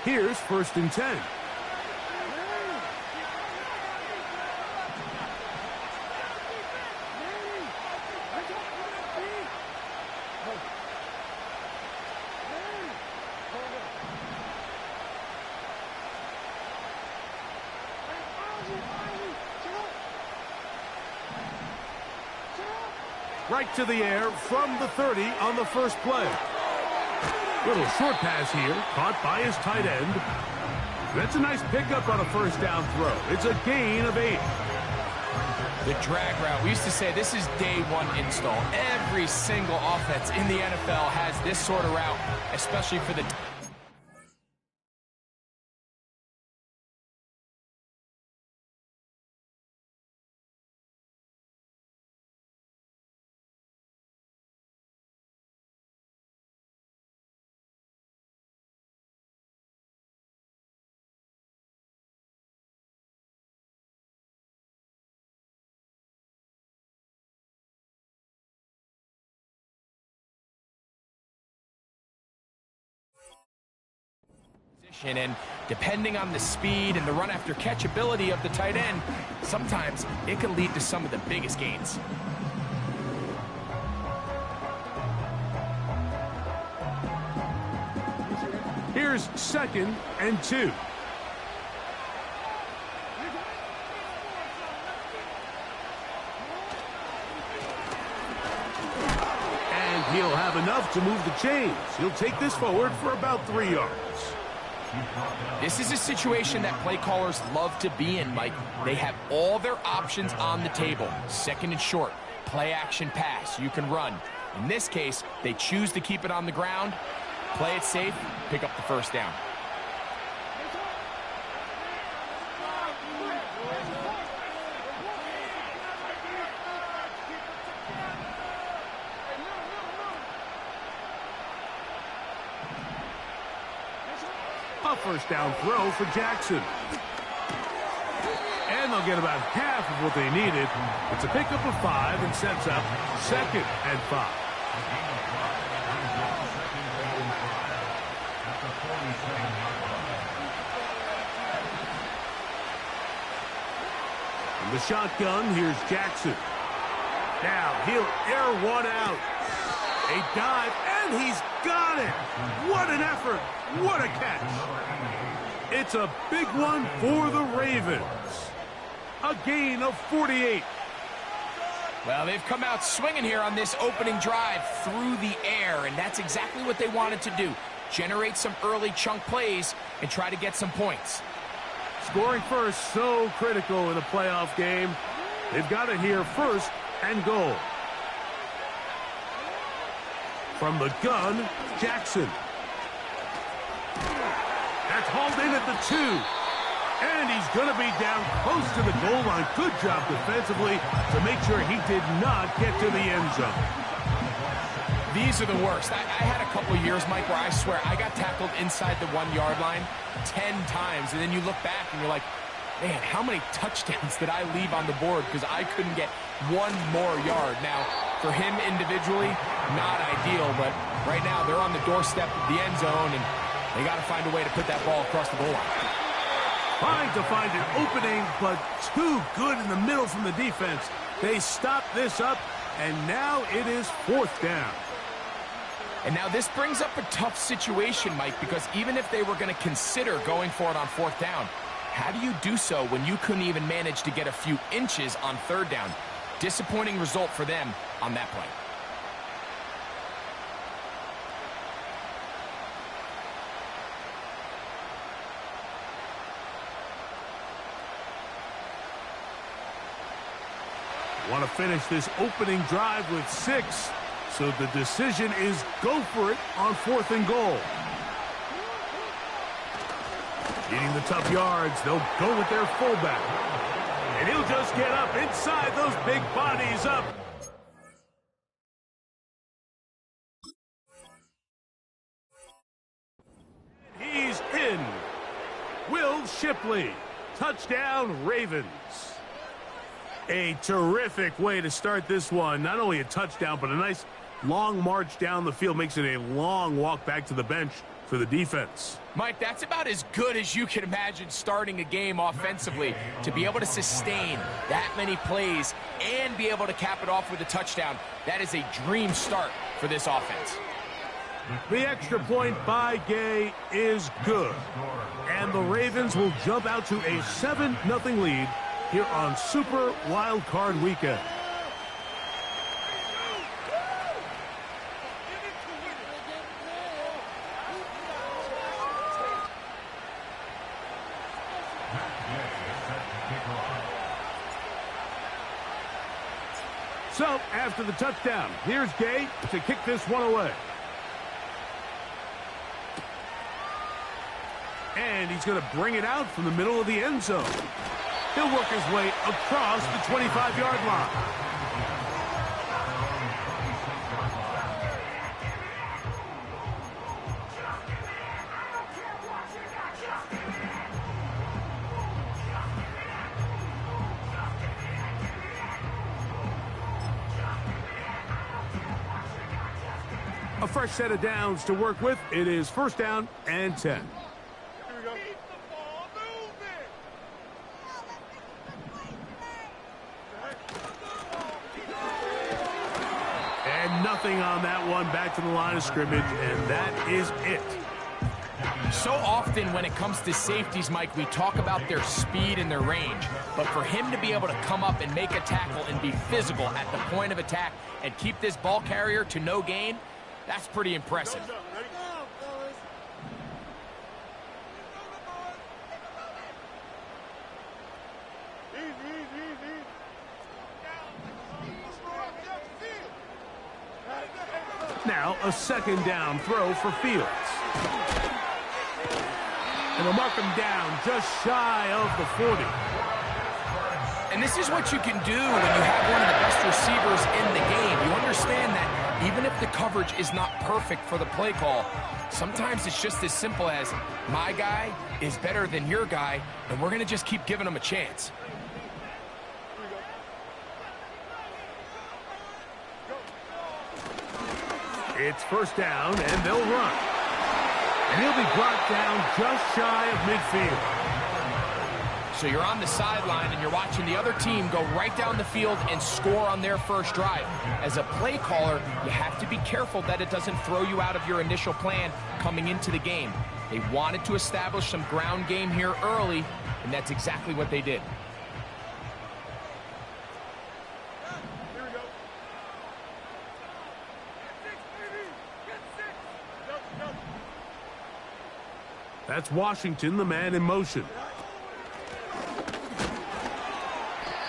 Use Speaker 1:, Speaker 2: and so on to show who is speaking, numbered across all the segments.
Speaker 1: Here's 1st and 10. Right to the air from the 30 on the first play. Little short pass here, caught by his tight end. That's a nice pickup on a 1st down throw. It's a gain of 8.
Speaker 2: The drag route. We used to say this is day one install. Every single offense in the NFL has this sort of route, especially for the... And depending on the speed and the run after catch ability of the tight end, sometimes it can lead to some of the biggest gains.
Speaker 1: Here's 2nd and 2. And he'll have enough to move the chains. He'll take this forward for about 3 yards.
Speaker 2: This is a situation that play callers love to be in, Mike. They have all their options on the table. 2nd and short, play action pass, you can run. In this case, they choose to keep it on the ground, play it safe, pick up the 1st down.
Speaker 1: A 1st down throw for Jackson. And they'll get about half of what they needed. It's a pickup of 5 and sets up 2nd and 5. In the shotgun, here's Jackson. Now he'll air one out. A dive, and he's got it. What an effort. What a catch. It's a big one for the Ravens. A gain of 48.
Speaker 2: Well, they've come out swinging here on this opening drive through the air, and that's exactly what they wanted to do. Generate some early chunk plays and try to get some points.
Speaker 1: Scoring first, so critical in a playoff game. They've got it here 1st and goal. From the gun, Jackson. That's hauled in at the 2. And he's going to be down close to the goal line. Good job defensively to make sure he did not get to the end zone.
Speaker 2: These are the worst. I had a couple years, Mike, where I swear I got tackled inside the 1-yard line 10 times. And then you look back and you're like, man, how many touchdowns did I leave on the board because I couldn't get one more yard? Now, for him individually, not ideal, but right now they're on the doorstep of the end zone, and they got to find a way to put that ball across the goal line.
Speaker 1: Trying to find an opening, but too good in the middle from the defense. They stop this up, and now it is 4th down.
Speaker 2: And now this brings up a tough situation, Mike, because even if they were going to consider going for it on 4th down, how do you do so when you couldn't even manage to get a few inches on 3rd down? Disappointing result for them on that play.
Speaker 1: Want to finish this opening drive with 6, so the decision is go for it on 4th and goal. Needing the tough yards, they'll go with their fullback. And he'll just get up inside those big bodies up. He's in. Will Shipley. Touchdown, Ravens. A terrific way to start this one. Not only a touchdown, but a nice long march down the field. Makes it a long walk back to the bench for the defense.
Speaker 2: Mike, that's about as good as you can imagine starting a game offensively. To be able to sustain that many plays and be able to cap it off with a touchdown, that is a dream start for this offense.
Speaker 1: The extra point by Gay is good. And the Ravens will jump out to a 7-0 lead here on Super Wildcard Weekend. So, after the touchdown, here's Gay to kick this one away. And he's going to bring it out from the middle of the end zone. He'll work his way across the 25-yard line. A fresh set of downs to work with. It is 1st down and 10. And nothing on that one, back to the line of scrimmage, and that is it.
Speaker 2: So often when it comes to safeties, Mike, we talk about their speed and their range. But for him to be able to come up and make a tackle and be physical at the point of attack and keep this ball carrier to no gain, that's pretty impressive.
Speaker 1: Now a 2nd down throw for Fields. And they'll mark him down just shy of the 40.
Speaker 2: And this is what you can do when you have one of the best receivers in the game. You understand that even if the coverage is not perfect for the play call, sometimes it's just as simple as my guy is better than your guy, and we're going to just keep giving him a chance.
Speaker 1: It's 1st down, and they'll run. And he'll be brought down just shy of midfield.
Speaker 2: So you're on the sideline and you're watching the other team go right down the field and score on their first drive. As a play caller, you have to be careful that it doesn't throw you out of your initial plan coming into the game. They wanted to establish some ground game here early, and that's exactly what they did.
Speaker 1: That's Washington, the man in motion.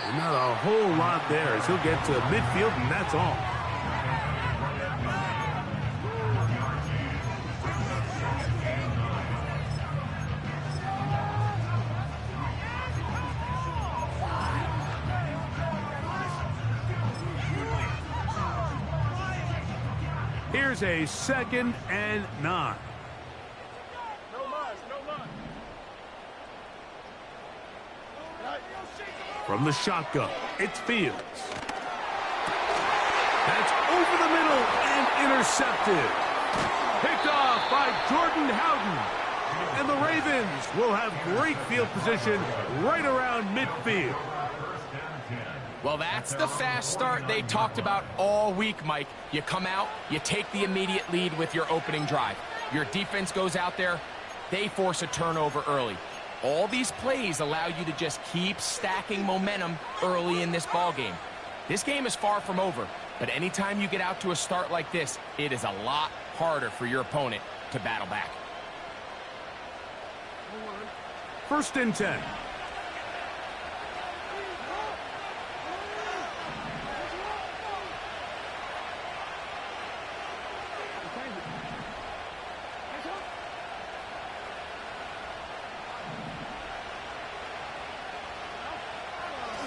Speaker 1: And not a whole lot there as he'll get to midfield, and that's all. Here's a 2nd and 9. From the shotgun, it's Fields. That's over the middle and intercepted. Picked off by Jordan Howden. And the Ravens will have great field position right around midfield.
Speaker 2: Well, that's the fast start they talked about all week, Mike. You come out, you take the immediate lead with your opening drive. Your defense goes out there, they force a turnover early. All these plays allow you to just keep stacking momentum early in this ball game. This game is far from over, but anytime you get out to a start like this, it is a lot harder for your opponent to battle back.
Speaker 1: 1st and 10.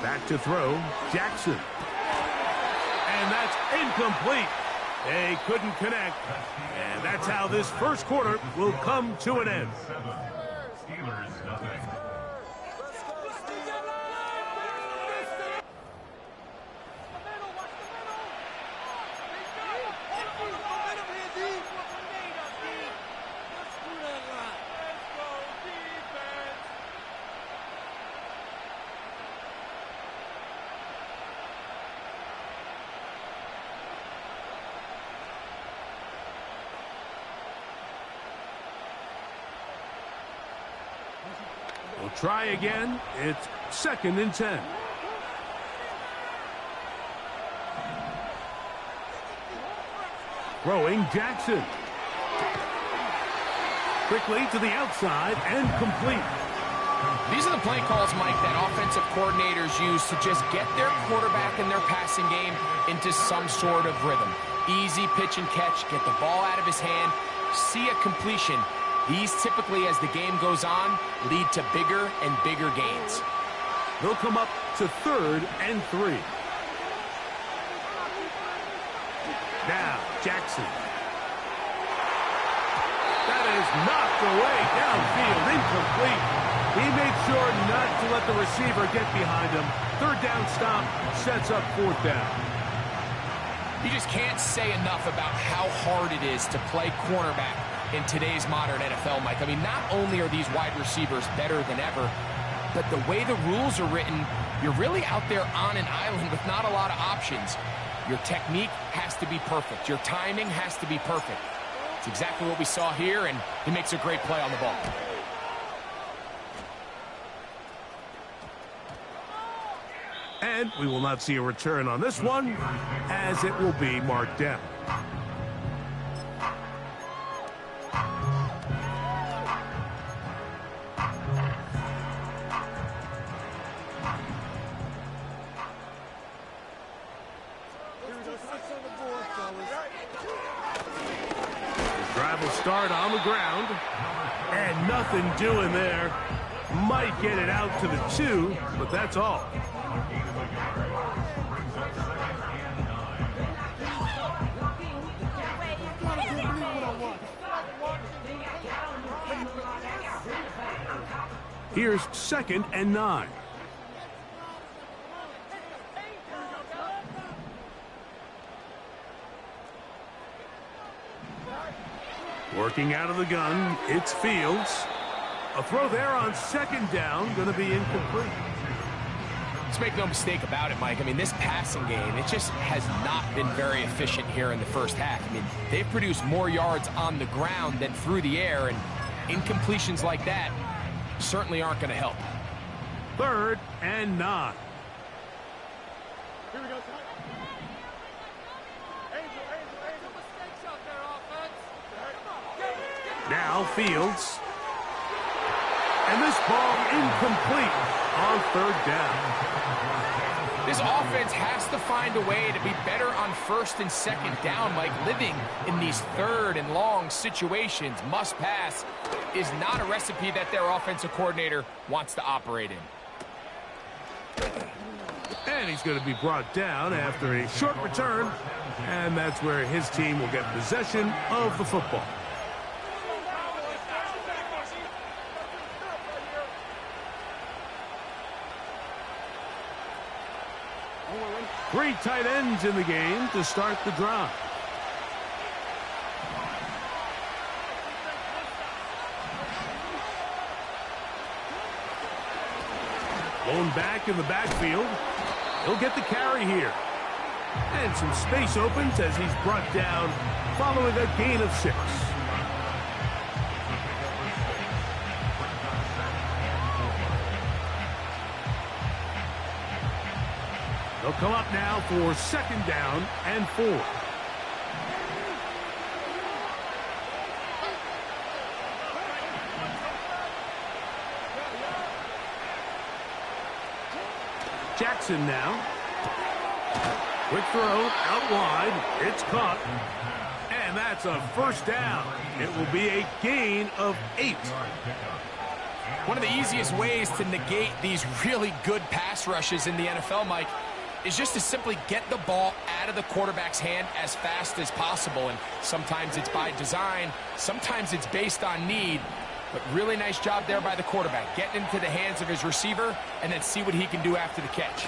Speaker 1: Back to throw, Jackson. And that's incomplete. They couldn't connect. And that's how this first quarter will come to an end. try again. It's 2nd and 10. Throwing Jackson. Quickly to the outside and complete.
Speaker 2: These are the play calls, Mike, that offensive coordinators use to just get their quarterback and their passing game into some sort of rhythm. Easy pitch and catch, get the ball out of his hand, see a completion. These typically, as the game goes on, lead to bigger and bigger gains.
Speaker 1: They'll come up to 3rd and 3. Now, Jackson. That is knocked away downfield, incomplete. He made sure not to let the receiver get behind him. 3rd down stop sets up 4th down.
Speaker 2: You just can't say enough about how hard it is to play cornerback in today's modern NFL, Mike. I mean, not only are these wide receivers better than ever, but the way the rules are written, you're really out there on an island with not a lot of options. Your technique has to be perfect. Your timing has to be perfect. It's exactly what we saw here, and he makes a great play on the ball.
Speaker 1: And we will not see a return on this one, as it will be marked down. The drive will start on the ground, and nothing doing there. Might get it out to the 2, but that's all. Here's 2nd and 9. Working out of the gun, it's Fields. A throw there on 2nd down, going to be incomplete.
Speaker 2: Let's make no mistake about it, Mike. I mean, this passing game, it just has not been very efficient here in the first half. I mean, they've produced more yards on the ground than through the air, and incompletions like that certainly aren't going to help.
Speaker 1: 3rd and 9.
Speaker 3: Here we go,
Speaker 1: Now Fields. And this ball incomplete on 3rd down.
Speaker 2: This offense has to find a way to be better on 1st and 2nd down, Mike. Living in these 3rd and long situations, must pass, is not a recipe that their offensive coordinator wants to operate in.
Speaker 1: And he's going to be brought down after a short return. And that's where his team will get possession of the football. Three tight ends in the game to start the drive. Blown back in the backfield. He'll get the carry here. And some space opens as he's brought down following a gain of 6. They'll come up now for 2nd down and 4. Jackson now. Quick throw out wide. It's caught. And that's a 1st down. It will be a gain of 8.
Speaker 2: One of the easiest ways to negate these really good pass rushes in the NFL, Mike, is just to simply get the ball out of the quarterback's hand as fast as possible. And sometimes it's by design, sometimes it's based on need. But really nice job there by the quarterback, getting into the hands of his receiver and then see what he can do after the catch.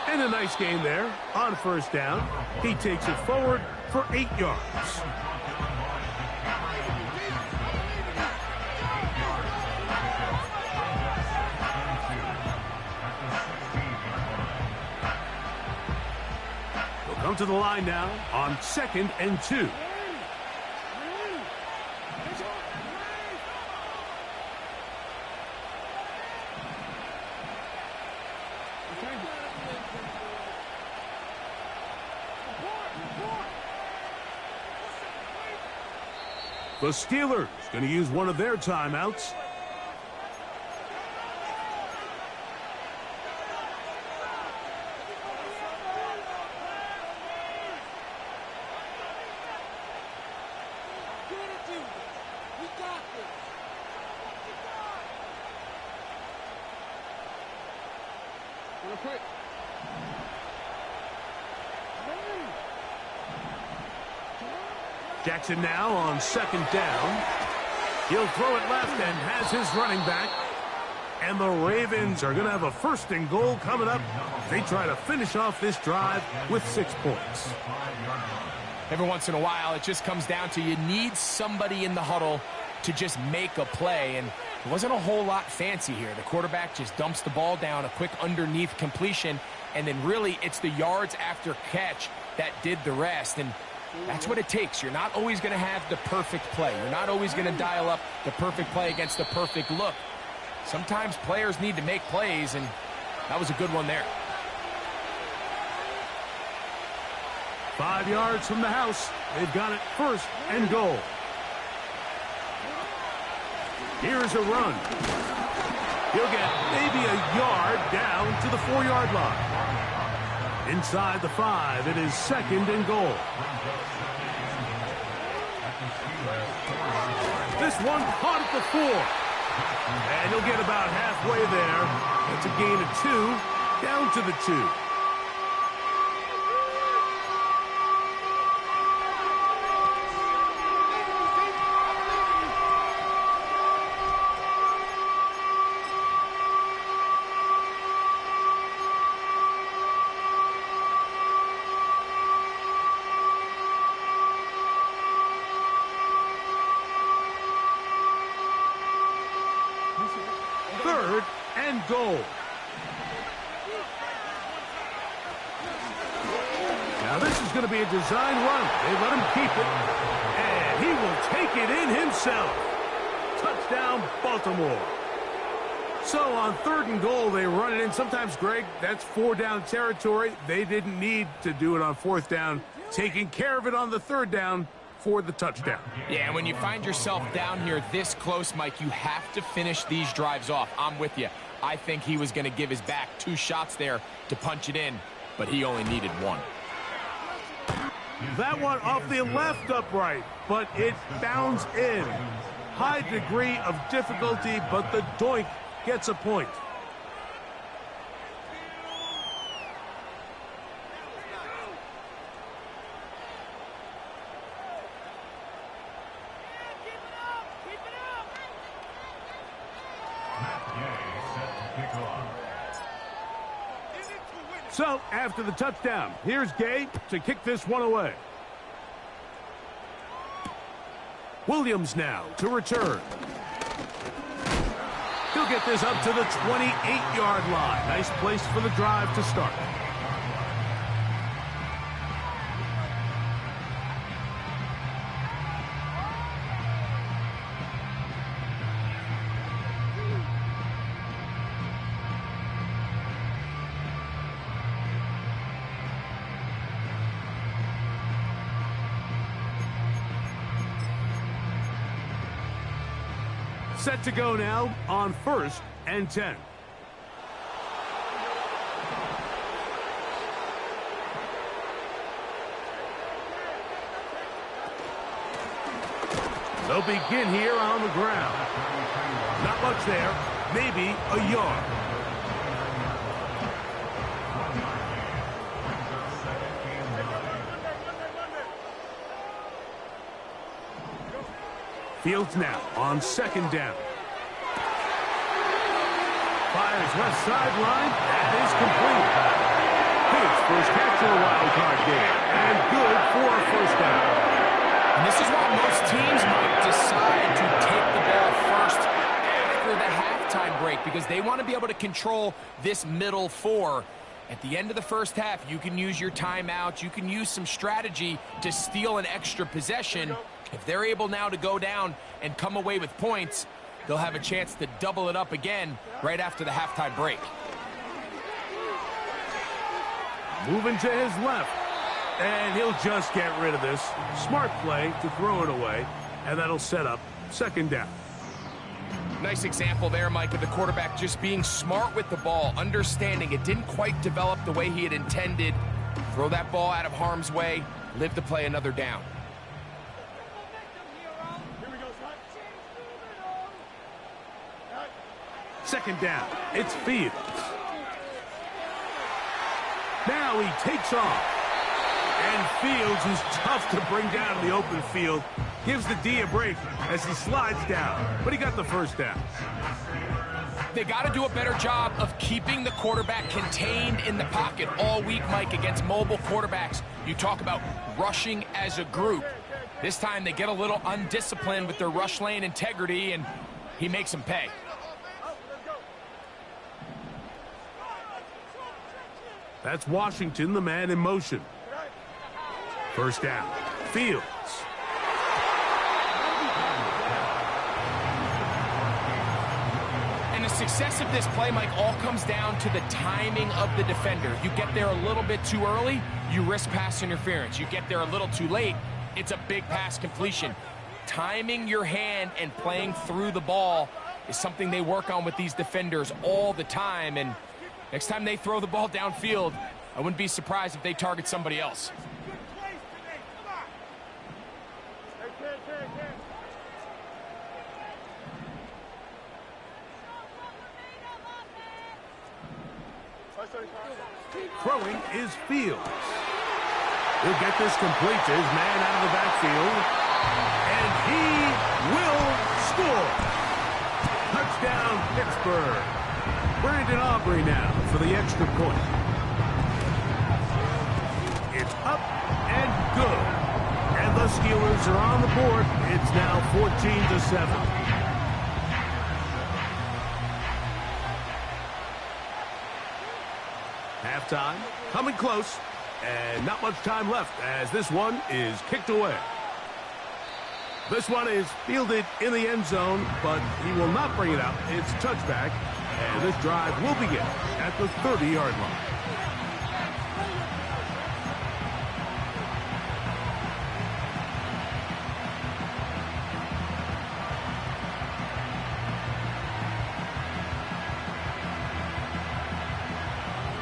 Speaker 1: And a nice gain there on 1st down. He takes it forward for 8 yards. They'll come to the line now on 2nd and 2. The Steelers going to use one of their timeouts. Jackson now on second down. He'll throw it left and has his running back. And the Ravens are going to have a first and goal coming up. They try to finish off this drive with 6 points.
Speaker 2: Every once in a while, it just comes down to you need somebody in the huddle to just make a play. And it wasn't a whole lot fancy here. The quarterback just dumps the ball down, a quick underneath completion, and then really it's the yards after catch that did the rest. And that's what it takes. You're not always going to have the perfect play. You're not always going to dial up the perfect play against the perfect look. Sometimes players need to make plays, and that was a good one there.
Speaker 1: 5 yards from the house. They've got it first and goal. Here's a run. He'll get maybe a yard down to the 4-yard line. Inside the 5, it is second and goal. This one caught at the 4. And he'll get about halfway there. That's a gain of 2, down to the 2. Third and goal. Now this is going to be a design run. They let him keep it. And he will take it in himself. Touchdown, Baltimore. So on third and goal, they run it in. Sometimes, Greg, that's 4-down territory. They didn't need to do it on 4th down. Taking care of it on the 3rd down for the touchdown.
Speaker 2: Yeah, when you find yourself down here this close, Mike, you have to finish these drives off. I'm with you. I think he was going to give his back 2 shots there to punch it in, but he only needed 1.
Speaker 1: That one off the left upright, but it bounds in. High degree of difficulty, but the doink gets a point. So, after the touchdown, here's Gay to kick this one away. Williams now to return. He'll get this up to the 28-yard line. Nice place for the drive to start. Set to go now on 1st and 10. They'll begin here on the ground. Not much there, maybe a yard. Fields now on 2nd down. Fires left sideline. That is complete. His first catch of the wild card game. And good for a 1st down.
Speaker 2: And this is why most teams might decide to take the ball first after the halftime break, because they want to be able to control this middle 4. At the end of the first half, you can use your timeout. You can use some strategy to steal an extra possession. If they're able now to go down and come away with points, they'll have a chance to double it up again right after the halftime break.
Speaker 1: Moving to his left. And he'll just get rid of this. Smart play to throw it away. And that'll set up second down.
Speaker 2: Nice example there, Mike, of the quarterback just being smart with the ball, understanding it didn't quite develop the way he had intended. Throw that ball out of harm's way, live to play another down.
Speaker 1: Second down, it's Fields. Now he takes off. And Fields, who's tough to bring down in the open field, gives the D a break as he slides down. But he got the first down.
Speaker 2: They got to do a better job of keeping the quarterback contained in the pocket all week, Mike, against mobile quarterbacks. You talk about rushing as a group. This time they get a little undisciplined with their rush lane integrity, and he makes them pay.
Speaker 1: That's Washington, the man in motion. First down, Fields.
Speaker 2: And the success of this play, Mike, all comes down to the timing of the defender. You get there a little bit too early, you risk pass interference. You get there a little too late, it's a big pass completion. Timing your hand and playing through the ball is something they work on with these defenders all the time. And next time they throw the ball downfield, I wouldn't be surprised if they target somebody else.
Speaker 1: Throwing is Fields. He'll get this complete to his man out of the backfield. And he will score. Touchdown, Pittsburgh. Brandon Aubrey now for the extra point. It's up and good. And the Steelers are on the board. It's now 14-7. Halftime, coming close, and not much time left as this one is kicked away. This one is fielded in the end zone, but he will not bring it out. It's touchback, and this drive will begin at the 30-yard line.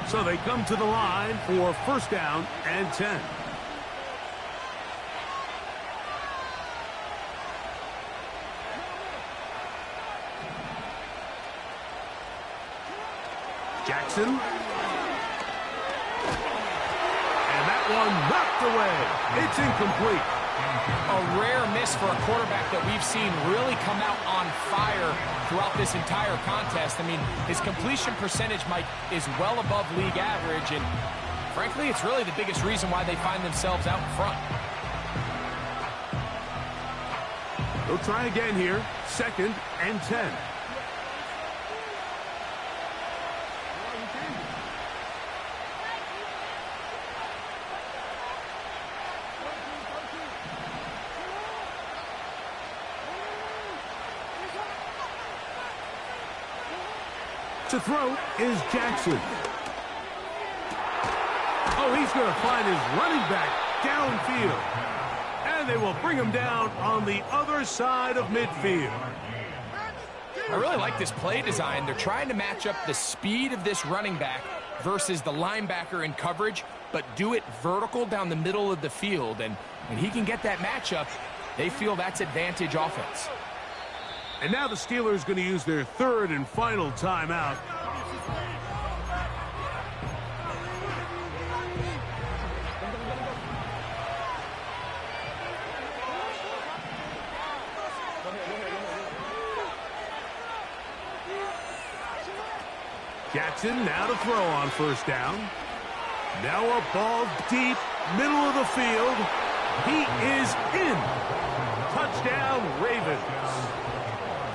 Speaker 1: So they come to the line for first down and 10. Jackson. And that one knocked away. It's incomplete.
Speaker 2: A rare miss for a quarterback that we've seen really come out on fire throughout this entire contest. I mean, his completion percentage, Mike, is well above league average, and frankly, it's really the biggest reason why they find themselves out in front.
Speaker 1: They'll try again here. Second and 10. To throw is Jackson. Oh, he's going to find his running back downfield. And they will bring him down on the other side of midfield.
Speaker 2: I really like this play design. They're trying to match up the speed of this running back versus the linebacker in coverage, but do it vertical down the middle of the field. And when he can get that matchup, they feel that's advantage offense.
Speaker 1: And now the Steelers going to use their third and final timeout. Jackson now to throw on first down. Now a ball deep, middle of the field. He is in. Touchdown, Ravens.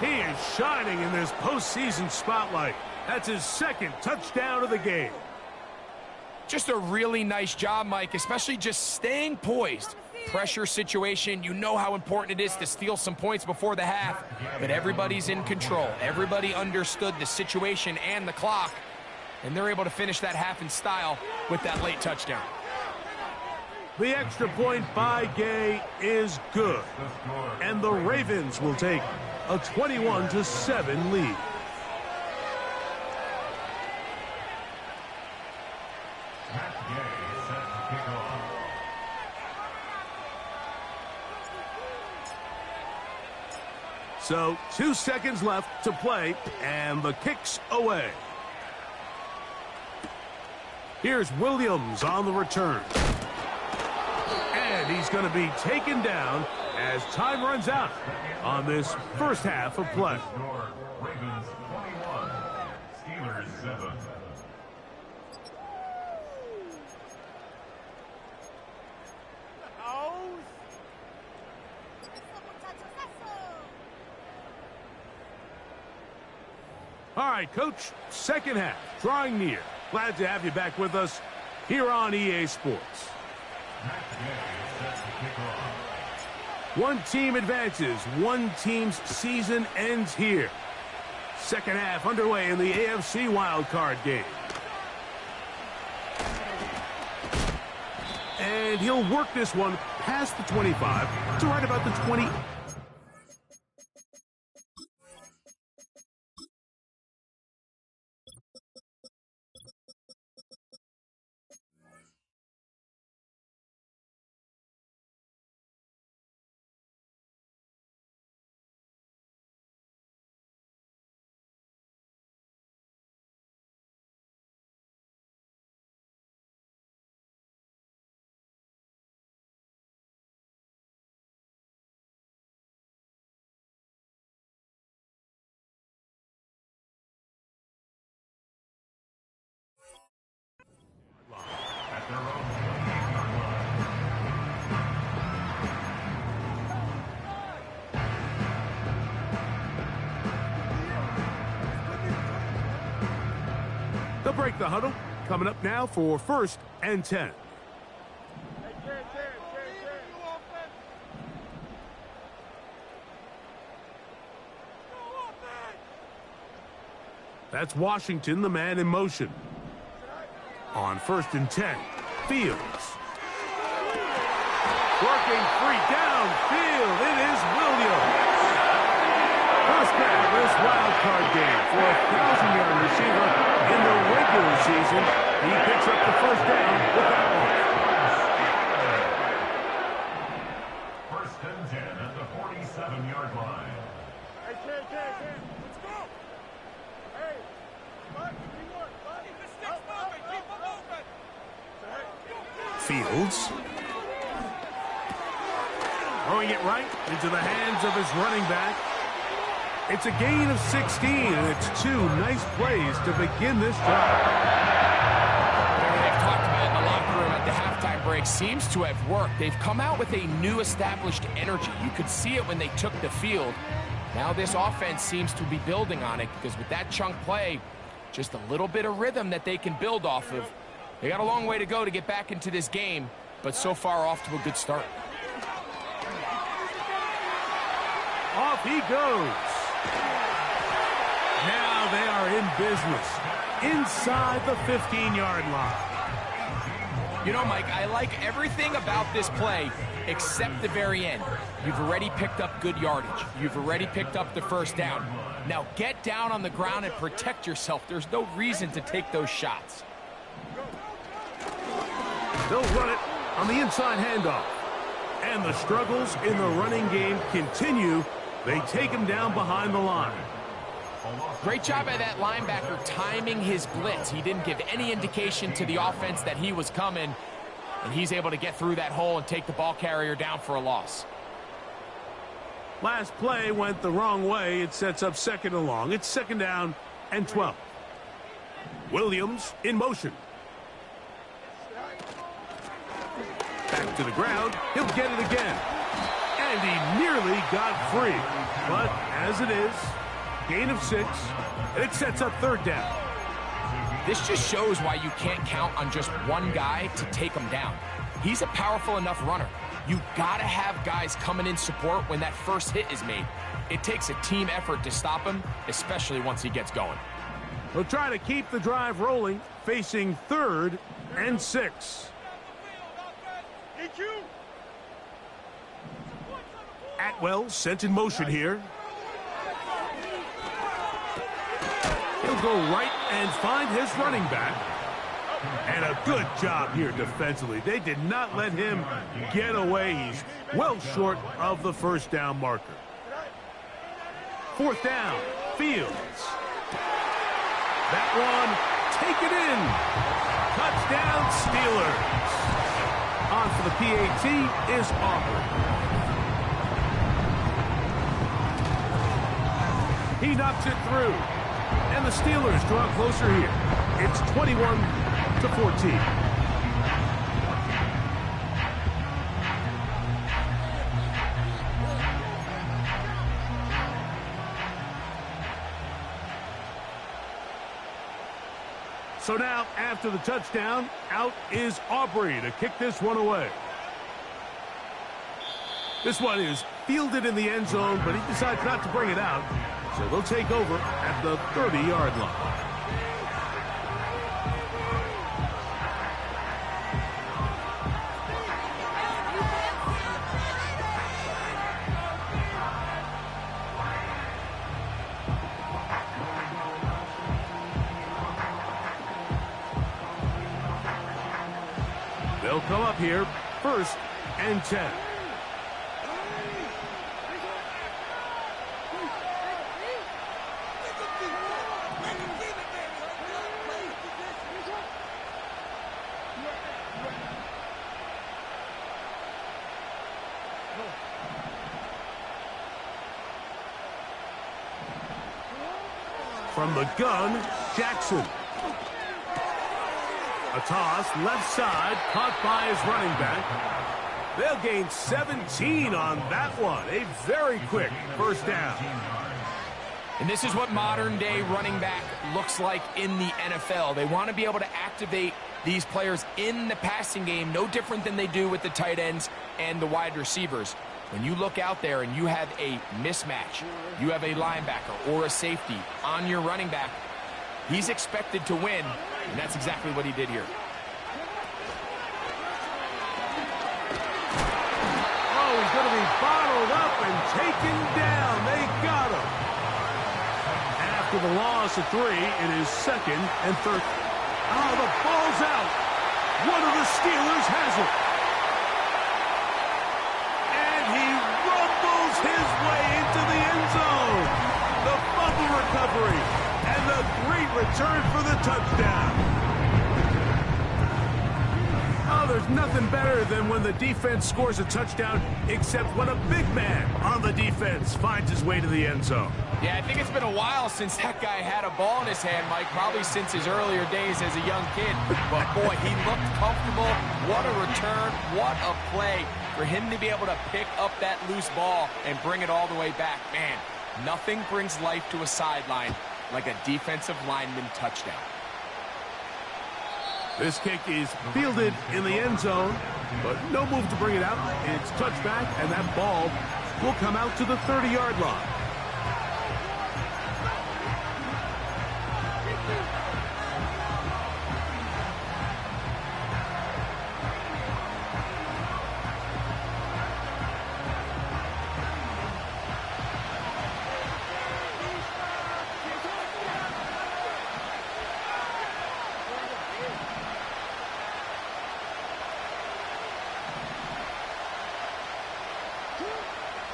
Speaker 1: He is shining in this postseason spotlight. That's his second touchdown of the game.
Speaker 2: Just a really nice job, Mike, especially just staying poised. Pressure situation, you know how important it is to steal some points before the half, but everybody's in control. Everybody understood the situation and the clock, and they're able to finish that half in style with that late touchdown.
Speaker 1: The extra point by Gay is good. And the Ravens will take a 21-7 lead. So 2 seconds left to play, and the kick's away. Here's Williams on the return. And he's going to be taken down as time runs out on this first half of play.
Speaker 4: Ravens 21, Steelers 7.
Speaker 1: All right, Coach, second half, drawing near. Glad to have you back with us here on EA Sports. One team advances, one team's season ends here. Second half underway in the AFC Wildcard game. And he'll work this one past the 25 to right about the 20. They'll break the huddle. Coming up now for 1st and 10. That's Washington, the man in motion. On 1st and 10, Fields. Working free downfield. It is Williams. First down this wild card game for a 1,000-yard receiver in the regular season. He picks up the first down with that
Speaker 4: one. 1st and 10 at the 47-yard line.
Speaker 3: Hey, Ken, let's go. Hey, what? Keep the sticks moving. Keep them moving.
Speaker 1: Fields. Throwing it right into the hands of his running back. It's a gain of 16, and it's 2 nice plays to begin this drive.
Speaker 2: They've talked about it in the locker room at the halftime break. Seems to have worked. They've come out with a new established energy. You could see it when they took the field. Now this offense seems to be building on it because with that chunk play, just a little bit of rhythm that they can build off of. They got a long way to go to get back into this game, but so far off to a good start.
Speaker 1: Off he goes. Now they are in business inside the 15-yard line.
Speaker 2: You know, Mike, I like everything about this play except the very end. You've already picked up good yardage. You've already picked up the first down. Now get down on the ground and protect yourself. There's no reason to take those shots.
Speaker 1: They'll run it on the inside handoff. And the struggles in the running game continue. They take him down behind the line.
Speaker 2: Great job by that linebacker timing his blitz. He didn't give any indication to the offense that he was coming, and he's able to get through that hole and take the ball carrier down for a loss.
Speaker 1: Last play went the wrong way. It sets up 2nd and long. It's 2nd down and 12. Williams in motion. Back to the ground. He'll get it again. And he nearly got free. But as it is, gain of 6, and it sets up 3rd down.
Speaker 2: This just shows why you can't count on just one guy to take him down. He's a powerful enough runner. You gotta have guys coming in support when that first hit is made. It takes a team effort to stop him, especially once he gets going.
Speaker 1: We'll try to keep the drive rolling, facing 3rd and 6. Atwell sent in motion here. He'll go right and find his running back. And a good job here defensively. They did not let him get away. He's well short of the first down marker. Fourth down, Fields. That one, take it in. Touchdown, Steelers. On for the PAT is Aubrey. He knocks it through. And the Steelers draw closer here. It's 21-14. So now, after the touchdown, out is Aubrey to kick this one away. This one is fielded in the end zone, but he decides not to bring it out. So they'll take over at the 30-yard line. They'll come up here, 1st and 10. From the gun, Jackson. A toss, left side, caught by his running back. They'll gain 17 on that one. A very quick first down.
Speaker 2: And this is what modern-day running back looks like in the NFL. They want to be able to activate these players in the passing game, no different than they do with the tight ends and the wide receivers. When you look out there and you have a mismatch, you have a linebacker or a safety on your running back, he's expected to win, and that's exactly what he did here.
Speaker 1: Oh, he's going to be bottled up and taken down. They got him. After the loss of 3, it is 2nd and 3rd. Oh, the ball's out. One of the Steelers has it. He rumbles his way into the end zone. The fumble recovery and the great return for the touchdown. Oh, there's nothing better than when the defense scores a touchdown, except when a big man on the defense finds his way to the end zone.
Speaker 2: Yeah, I think it's been a while since that guy had a ball in his hand, Mike, probably since his earlier days as a young kid. But, boy, he looked comfortable. What a return. What a play. For him to be able to pick up that loose ball and bring it all the way back, man, nothing brings life to a sideline like a defensive lineman touchdown.
Speaker 1: This kick is fielded in the end zone, but no move to bring it out. It's touchback, and that ball will come out to the 30-yard line.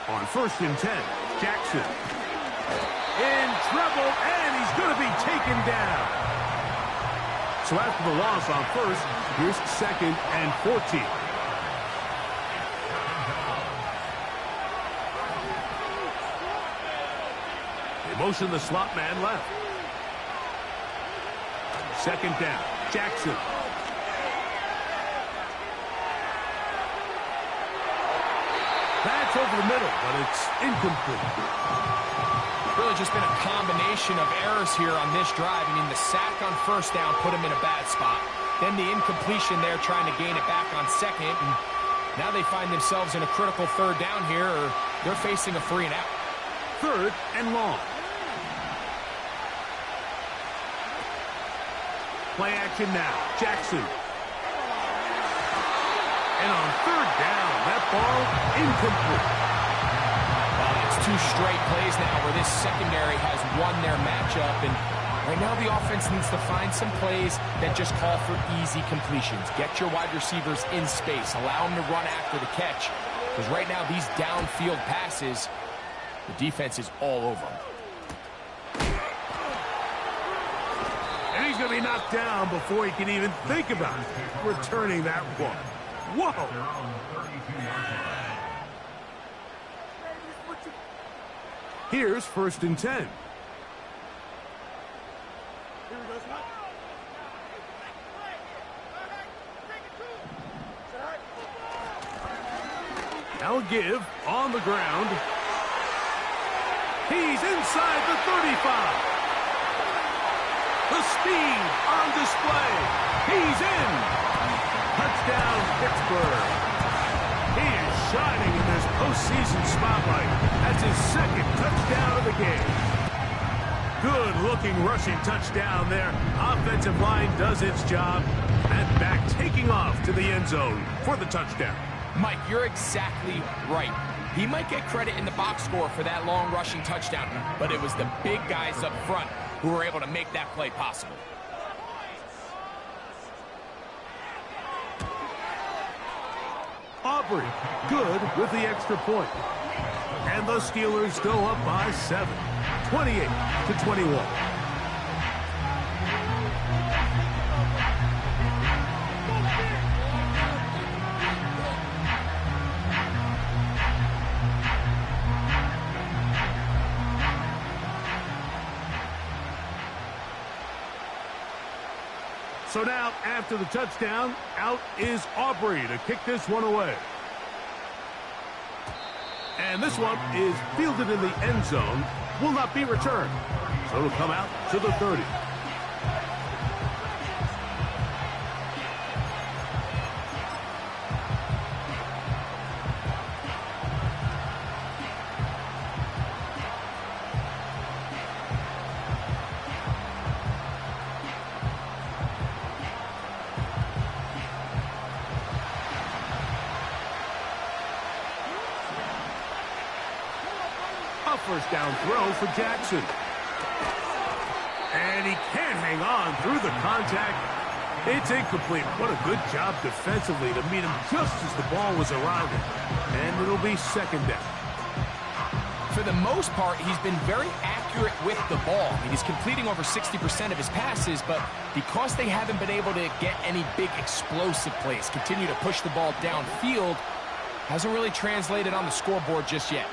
Speaker 1: On 1st and 10, Jackson. In trouble, and he's going to be taken down. So after the loss on 1st, here's 2nd and 14. They motion the slot man left. 2nd down, Jackson. That's over the middle, but it's incomplete.
Speaker 2: Really just been a combination of errors here on this drive. I mean, the sack on 1st down put him in a bad spot. Then the incompletion there trying to gain it back on 2nd. And now they find themselves in a critical 3rd down here, or they're facing a 3 and out.
Speaker 1: 3rd and long. Play action now. Jackson. And on third down, that ball incomplete.
Speaker 2: Well, it's 2 straight plays now where this secondary has won their matchup, and right now the offense needs to find some plays that just call for easy completions. Get your wide receivers in space. Allow them to run after the catch, because right now these downfield passes, the defense is all over them.
Speaker 1: And he's going to be knocked down before he can even think about returning that one. Whoa! Here's 1st and 10.
Speaker 3: Here we go, Scott.
Speaker 1: Now a give on the ground. He's inside the 35. The speed on display. He's in. Touchdown, Pittsburgh. He is shining in this postseason spotlight. That's his 2nd touchdown of the game. Good-looking rushing touchdown there. Offensive line does its job. And back taking off to the end zone for the touchdown.
Speaker 2: Mike, you're exactly right. He might get credit in the box score for that long rushing touchdown, but it was the big guys up front who were able to make that play possible.
Speaker 1: Aubrey, good with the extra point. And the Steelers go up by 7, 28-21. So now, after the touchdown, out is Aubrey to kick this one away. And this one is fielded in the end zone, will not be returned. So it'll come out to the 30. A 1st down throw for Jackson. And he can't hang on through the contact. It's incomplete. What a good job defensively to meet him just as the ball was arriving. And it'll be 2nd down.
Speaker 2: For the most part, he's been very accurate with the ball. I mean, he's completing over 60% of his passes, but because they haven't been able to get any big explosive plays, continue to push the ball downfield, hasn't really translated on the scoreboard just yet.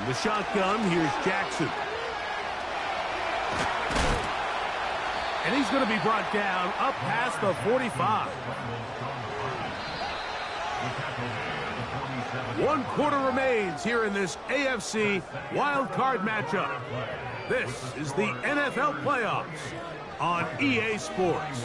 Speaker 1: In the shotgun, here's Jackson. And he's going to be brought down up past the 45. 1 quarter remains here in this AFC Wildcard matchup. This is the NFL playoffs on EA Sports.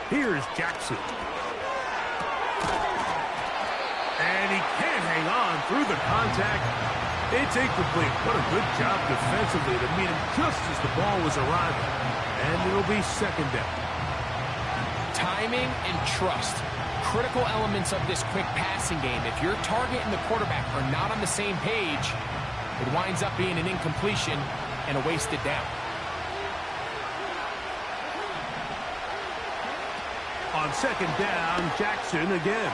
Speaker 1: Here's Jackson. And he can't hang on through the contact. It's incomplete. What a good job defensively to meet him just as the ball was arriving. And it'll be 2nd down.
Speaker 2: Timing and trust. Critical elements of this quick passing game. If your target and the quarterback are not on the same page, it winds up being an incompletion and a wasted down.
Speaker 1: On 2nd down, Jackson again.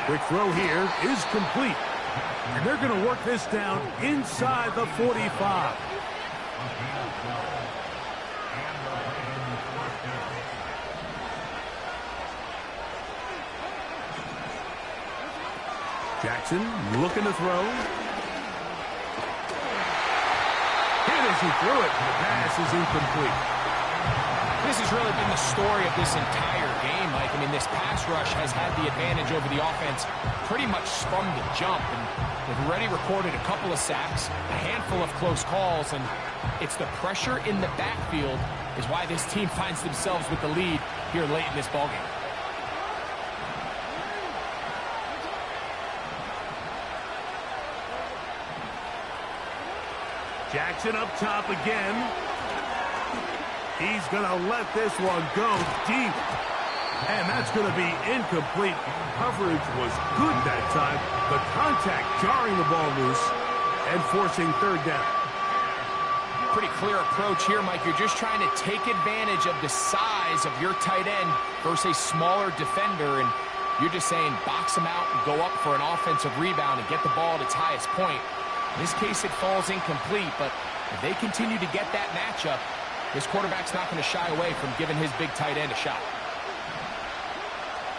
Speaker 1: Quick throw here is complete. And they're going to work this down inside the 45. Jackson looking to throw. Hit as he threw it. The pass is incomplete.
Speaker 2: This has really been the story of this entire game, Mike. I mean, this pass rush has had the advantage over the offense pretty much from the jump. And they've already recorded a couple of sacks, a handful of close calls, and it's the pressure in the backfield is why this team finds themselves with the lead here late in this ballgame.
Speaker 1: Jackson up top again. He's going to let this one go deep. And that's going to be incomplete. Coverage was good that time. The contact jarring the ball loose and forcing third down.
Speaker 2: Pretty clear approach here, Mike. You're just trying to take advantage of the size of your tight end versus a smaller defender. And you're just saying box him out and go up for an offensive rebound and get the ball at its highest point. In this case, it falls incomplete, but if they continue to get that matchup, this quarterback's not going to shy away from giving his big tight end a shot.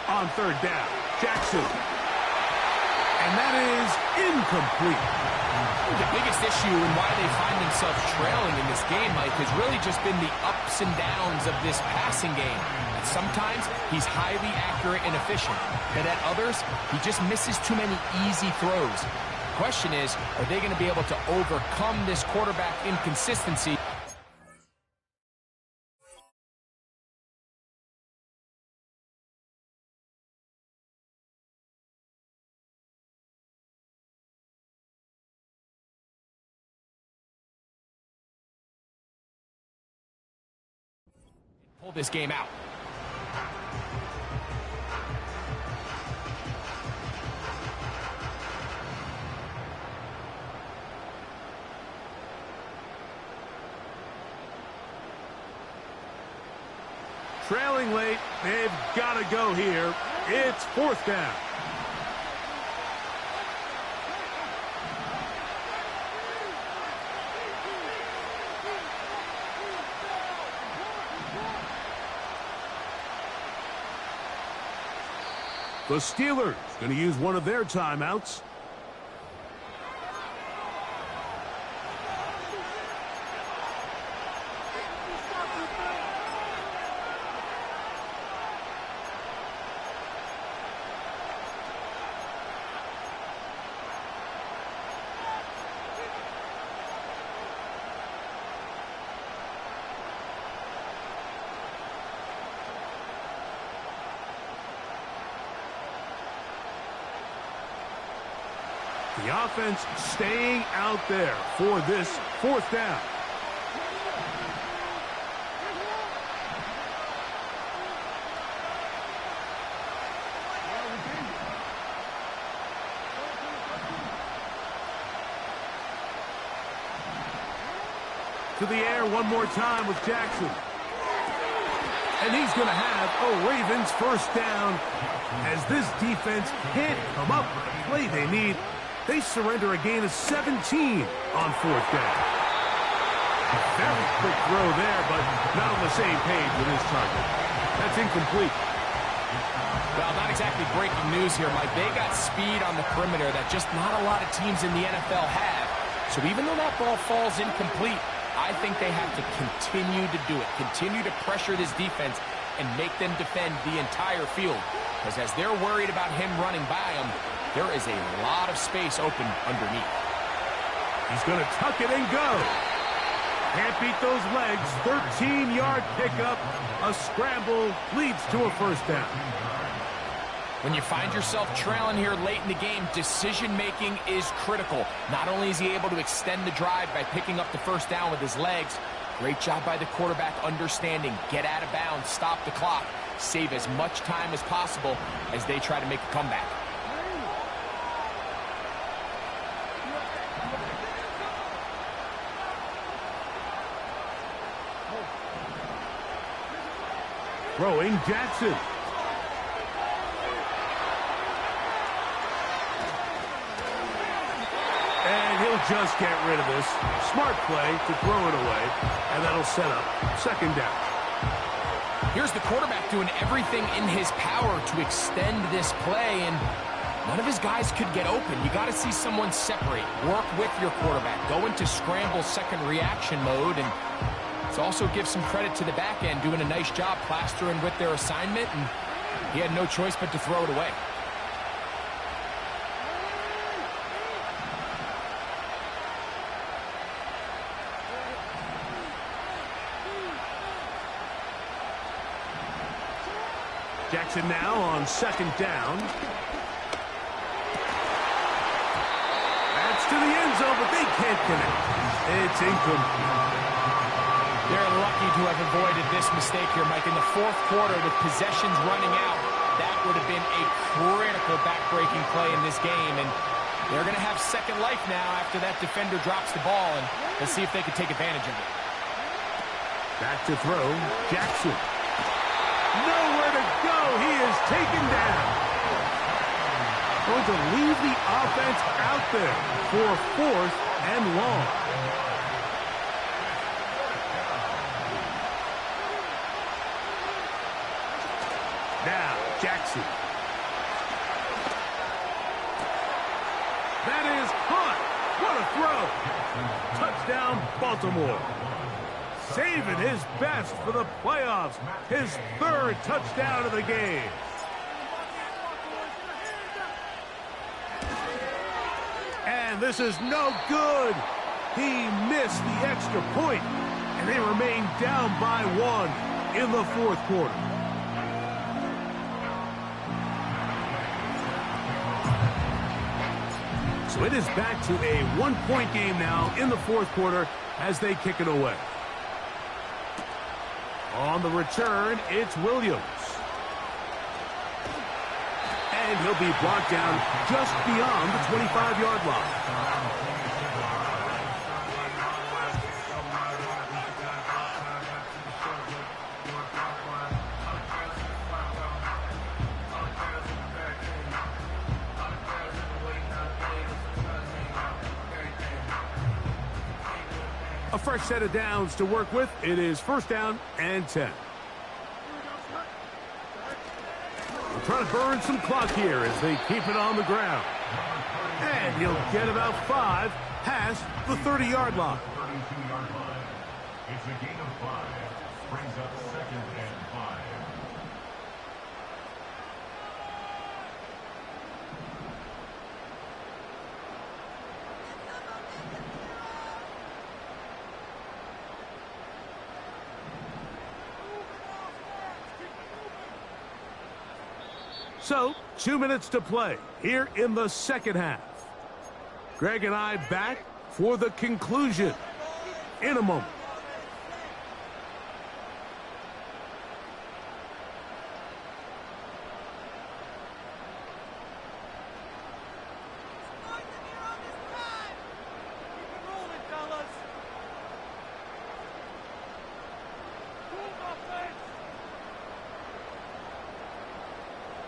Speaker 1: On third down, Jackson. And that is incomplete.
Speaker 2: The biggest issue and why they find themselves trailing in this game, Mike, has really just been the ups and downs of this passing game. And sometimes he's highly accurate and efficient, but at others, he just misses too many easy throws. The question is, are they going to be able to overcome this quarterback inconsistency? Pull this game out.
Speaker 1: Trailing late, they've got to go here. It's fourth down. The Steelers going to use one of their timeouts. The offense staying out there for this fourth down. To the air one more time with Jackson. And he's going to have a Ravens first down as this defense can't come up with the play they need. They surrender a gain of 17 on fourth down. Very quick throw there, but not on the same page with his target. That's incomplete.
Speaker 2: Well, not exactly breaking news here, Mike. They got speed on the perimeter that just not a lot of teams in the NFL have. So even though that ball falls incomplete, I think they have to continue to do it. Continue to pressure this defense and make them defend the entire field. Because as they're worried about him running by them, there is a lot of space open underneath.
Speaker 1: He's going to tuck it and go. Can't beat those legs. 13-yard pickup. A scramble leads to a first down.
Speaker 2: When you find yourself trailing here late in the game, decision-making is critical. Not only is he able to extend the drive by picking up the first down with his legs, great job by the quarterback understanding, get out of bounds, stop the clock, save as much time as possible as they try to make a comeback.
Speaker 1: Throwing Jackson. And he'll just get rid of this. Smart play to throw it away, and that'll set up second down.
Speaker 2: Here's the quarterback doing everything in his power to extend this play, and none of his guys could get open. You got to see someone separate, work with your quarterback, go into scramble second reaction mode, and it's also give some credit to the back end doing a nice job plastering with their assignment, and he had no choice but to throw it away.
Speaker 1: Jackson now on second down. That's to the end zone, but they can't connect. It's incomplete.
Speaker 2: They're lucky to have avoided this mistake here, Mike. In the fourth quarter, with possessions running out, that would have been a critical back-breaking play in this game. And they're going to have second life now after that defender drops the ball. And let's see if they can take advantage of it.
Speaker 1: Back to throw, Jackson. Nowhere to go. He is taken down. Going to leave the offense out there for 4th and long. Now, Jackson. That is caught. What a throw. Touchdown, Baltimore. Saving his best for the playoffs. His 3rd touchdown of the game. And this is no good. He missed the extra point, and they remain down by 1 in the 4th quarter. So it is back to a 1-point game now in the 4th quarter as they kick it away. On the return, it's Williams. And he'll be brought down just beyond the 25-yard line. A fresh set of downs to work with. It is 1st down and 10. We're trying to burn some clock here as they keep it on the ground. And he'll get about 5 past the 30-yard line.
Speaker 4: 32-yard line. It's a gain of 5. Brings up 2nd and 5.
Speaker 1: So, 2 minutes to play here in the 2nd half. Greg and I back for the conclusion in a moment.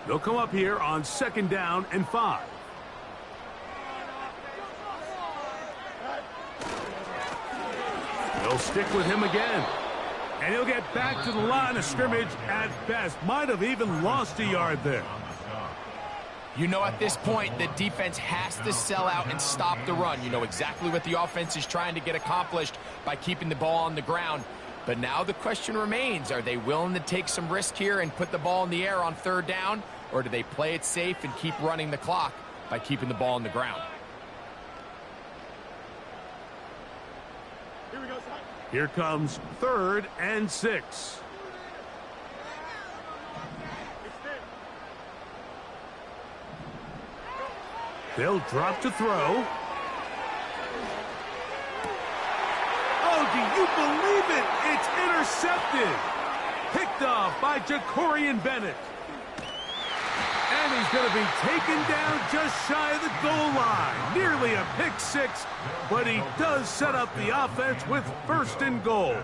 Speaker 1: They'll come up here on 2nd down and 5. They'll stick with him again. And he'll get back to the line of scrimmage at best. Might have even lost a yard there.
Speaker 2: You know, at this point, the defense has to sell out and stop the run. You know exactly what the offense is trying to get accomplished by keeping the ball on the ground. But now the question remains, are they willing to take some risk here and put the ball in the air on 3rd down? Or do they play it safe and keep running the clock by keeping the ball on the ground?
Speaker 1: Here comes 3rd and 6. They'll drop to throw. Oh, do you believe it? It's intercepted. Picked off by Jacorian Bennett. And he's going to be taken down just shy of the goal line. Nearly a pick 6, but he does set up the offense with 1st and goal.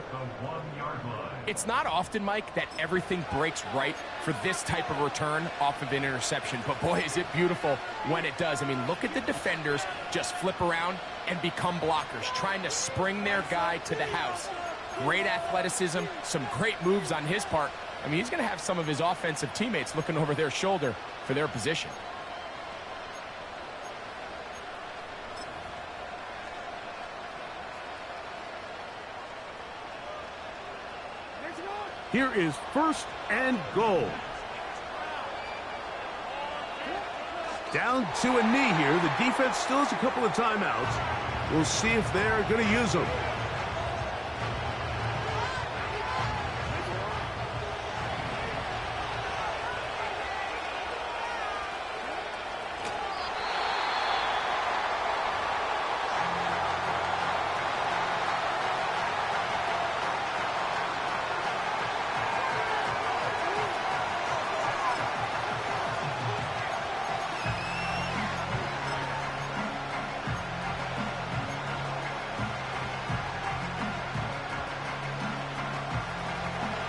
Speaker 2: It's not often, Mike, that everything breaks right for this type of return off of an interception. But, boy, is it beautiful when it does. I mean, look at the defenders just flip around and become blockers, trying to spring their guy to the house. Great athleticism, some great moves on his part, I mean, he's going to have some of his offensive teammates looking over their shoulder for their position.
Speaker 1: Here is 1st and goal. Down to a knee here. The defense still has a couple of timeouts. We'll see if they're going to use them.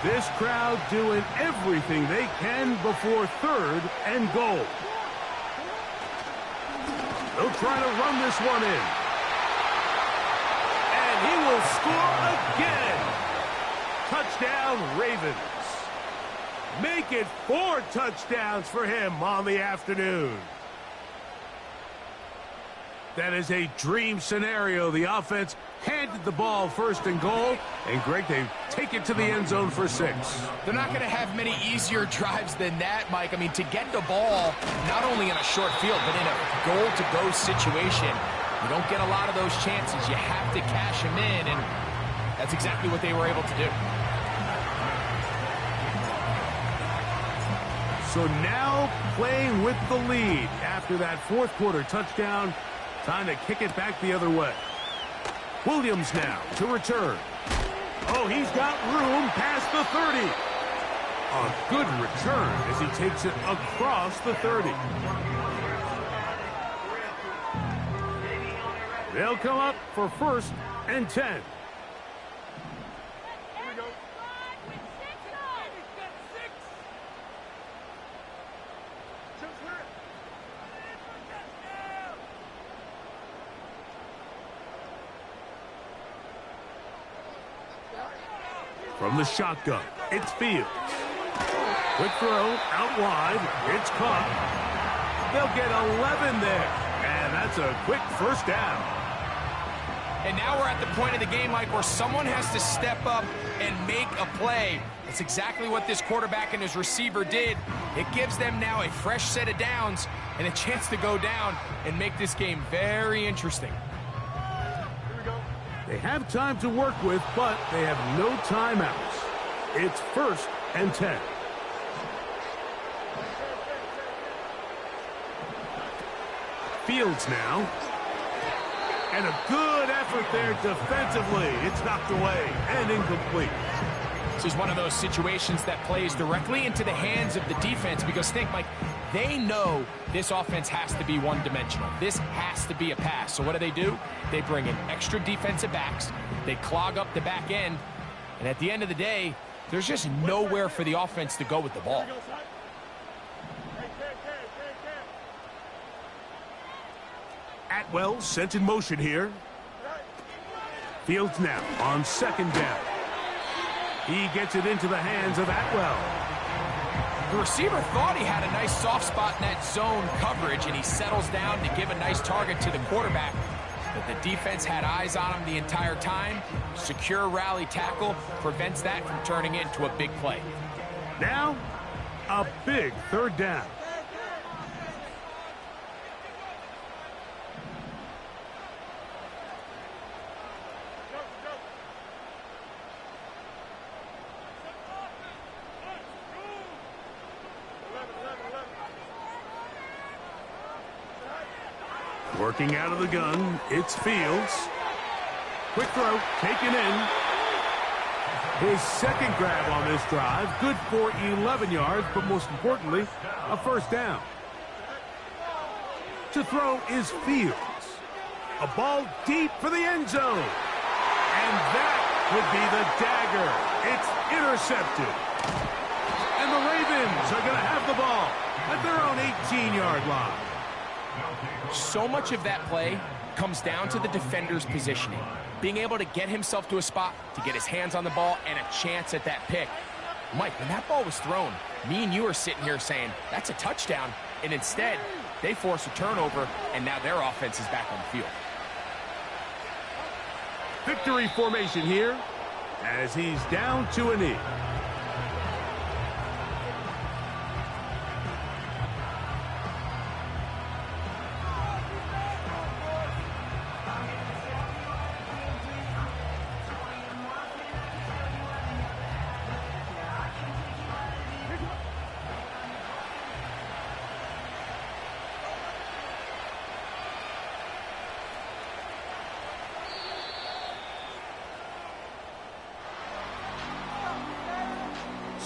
Speaker 1: This crowd doing everything they can before 3rd and goal. They'll try to run this one in. And he will score again. Touchdown, Ravens. Make it 4 touchdowns for him on the afternoon. That is a dream scenario. The offense handed the ball 1st and goal, and Greg, they take it to the end zone for 6.
Speaker 2: They're not going to have many easier drives than that, Mike. I mean, to get the ball, not only in a short field, but in a goal-to-go situation, you don't get a lot of those chances. You have to cash them in, and that's exactly what they were able to do.
Speaker 1: So now playing with the lead after that 4th quarter touchdown, time to kick it back the other way. Williams now to return. Oh, he's got room past the 30. A good return as he takes it across the 30. They'll come up for 1st and 10. From the shotgun, it's Fields. Quick throw, out wide, it's caught. They'll get 11 there, and that's a quick 1st down.
Speaker 2: And now we're at the point of the game, Mike, where someone has to step up and make a play. That's exactly what this quarterback and his receiver did. It gives them now a fresh set of downs and a chance to go down and make this game very interesting.
Speaker 1: They have time to work with, but they have no timeouts. It's 1st and 10. Fields now. And a good effort there defensively. It's knocked away and incomplete.
Speaker 2: This is one of those situations that plays directly into the hands of the defense because think, Mike, they know this offense has to be one-dimensional. This has to be a pass. So what do? They bring in extra defensive backs. They clog up the back end. And at the end of the day, there's just nowhere for the offense to go with the ball.
Speaker 1: Atwell sent in motion here. Fields now on 2nd down. He gets it into the hands of Atwell.
Speaker 2: The receiver thought he had a nice soft spot in that zone coverage, and he settles down to give a nice target to the quarterback. But the defense had eyes on him the entire time. Secure rally tackle prevents that from turning into a big play.
Speaker 1: Now, a big 3rd down. Working out of the gun, it's Fields. Quick throw, taken in. His 2nd grab on this drive, good for 11 yards, but most importantly, a 1st down. To throw is Fields. A ball deep for the end zone. And that would be the dagger. It's intercepted. And the Ravens are going to have the ball at their own 18-yard line.
Speaker 2: So much of that play comes down to the defender's positioning. Being able to get himself to a spot, to get his hands on the ball, and a chance at that pick. Mike, when that ball was thrown, me and you are sitting here saying, that's a touchdown. And instead, they force a turnover, and now their offense is back on the field.
Speaker 1: Victory formation here as he's down to a knee.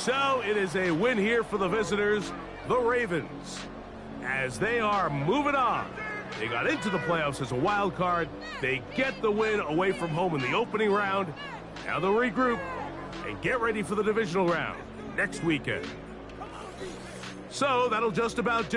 Speaker 1: So it is a win here for the visitors, the Ravens, as they are moving on. They got into the playoffs as a wild card. They get the win away from home in the opening round. Now they'll regroup and get ready for the divisional round next weekend. So that'll just about do it.